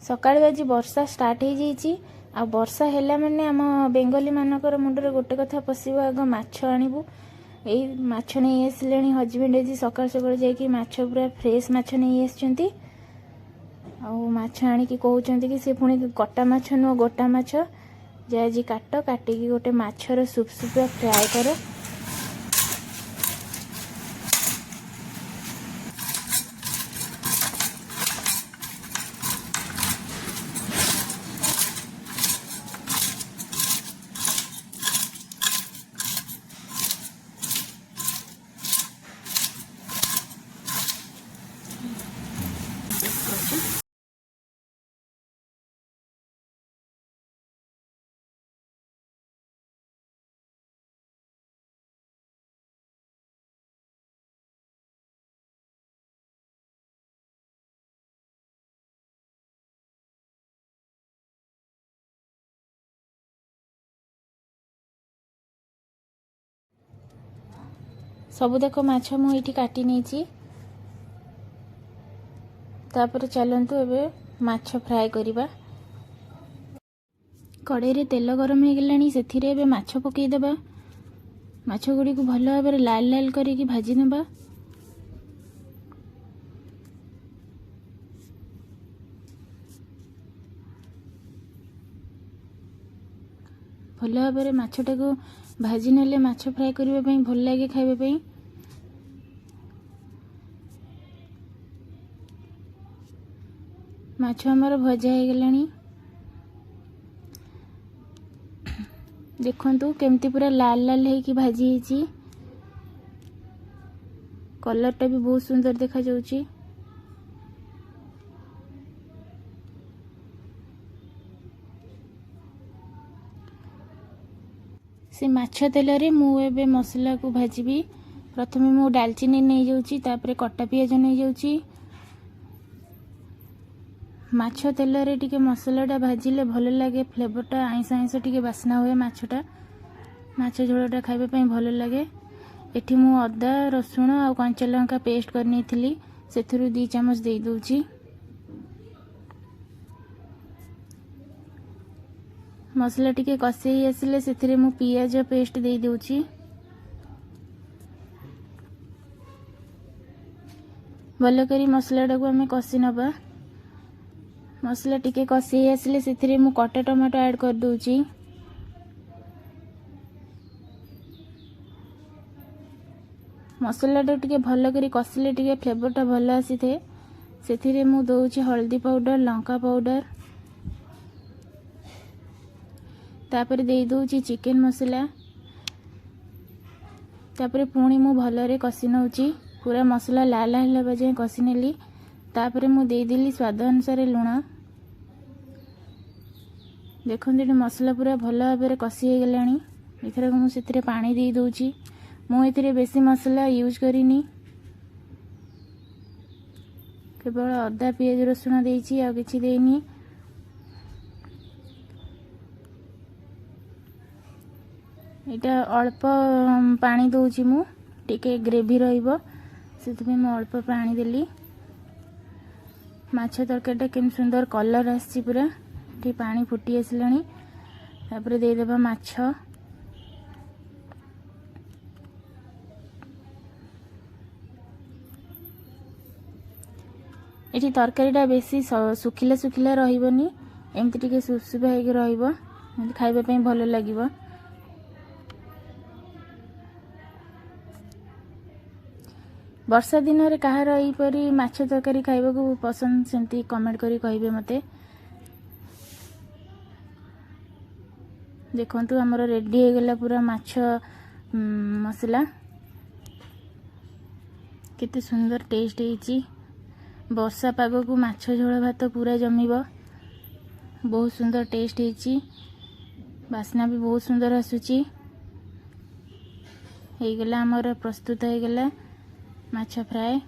सकाळू आज वर्षा स्टार्ट हो जाइए आ वर्षा है माने आम बेंगली मानकर मुंडरे गोटे कथा पशिब आग माछ आणबू यही माछ नहीं आसिले हजबैंड आज सकाल सकाल जाकि माछ पूरा फ्रेश माछ नहीं आसछंती माछ आणिकी कहउछंती कि से पुणी कटा माछ नुह गोटा माछ जे आज काट काटिकी गोटे माछर सूप सूपा फ्राए कर। सबु देख माछ मुझे काटी नहीं तापर चलतु एबे माछ फ्राए करवा। कड़े रे तेल गरम हो गलानी से माछ पकईदेवा माछ गुड़ी को भल भाव लाल लाल करके भाजी नेबा। भल भाव माछटा को भाजी नेले माछ फ्राए करने भल लगे खाइबा। माछ आमर भजा हो गलानी देखंतु केमती पूरा लाल लाल है कि भाजी है कलरटा भी बहुत सुंदर देखा जाउची। से माछ तेल रे मु एबे मसला को भाजीबी। प्रथमे मु दालचीनी नहीं जाउची तापरे कटा पियाज नहीं जाउची। माछ तेल रे टिके मसलाटा भाजिले भल लगे फ्लेवरटा आइंसा आइंसा टिके बास्ना हुए माछटा माछ झोलटा खाइबा पई भल लगे। एठी मु अदा रसुण आ कंचा लंका पेस्ट करनी थी सेथुरु 2 चम्मच दे दूची। मसला टिके कसे आसिले सेथिरे मु पियाज पेस्ट दे दूची। भल करी मसलाटा को हमें कसी नबा। मसला टिके कसी आसिले सेथिरे मु कटा टमाटो ऐड कर दूची। मसलाटा टिके भल करी कसिले टिके फ्लेवरटा भल आसी थे सेथिरे मु दउची हल्दी पाउडर लंका पाउडर तापर दे दूची चिकन मसला तापर पुणी मु भलरे कसी नउची पूरा मसला लाल लाल हेबा जाय कसी नेली। तापर मु दे दिली स्वाद अनुसार लुण। देखते मसला पूरा भल भाव कसी हो गलानी। एथर मु सेथिरे पानी दे दूची। मु एथिरे बेसी मसला यूज करिनी केवल अदा पियाज रसुण देइची आ किछि देइनी। एटा अल्प पानी दूची मु टिके ग्रेवी रहिबो सेथिमे मु अल्प पानी देली। माछ तरकारीटा केन सुंदर कलर आसी पूरा टी पानी फुटी आसलानी। तापर दे देबा माछ। एठी तरकारीटा बेसी सुखिला सुखिला रहिबनी एमती टिके सुपसुपा हेके रहिबो खाइबा पई भल लागिबो। वर्षा दिन रे कहार एपरी माछ तरकारी खाइबा को पसंद सेमती कमेंट करी कहिबे मते। देखंतु हमर रेडी हो गला पूरा माछ मसला केते सुंदर टेस्ट हेची। वर्षा पाग को माछ झोल भात पूरा जमीबो बहुत सुंदर टेस्ट हेची। बास्ना भी बहुत सुंदर आसुची। हो गला हमर प्रस्तुत हो गला माछ फ्राए।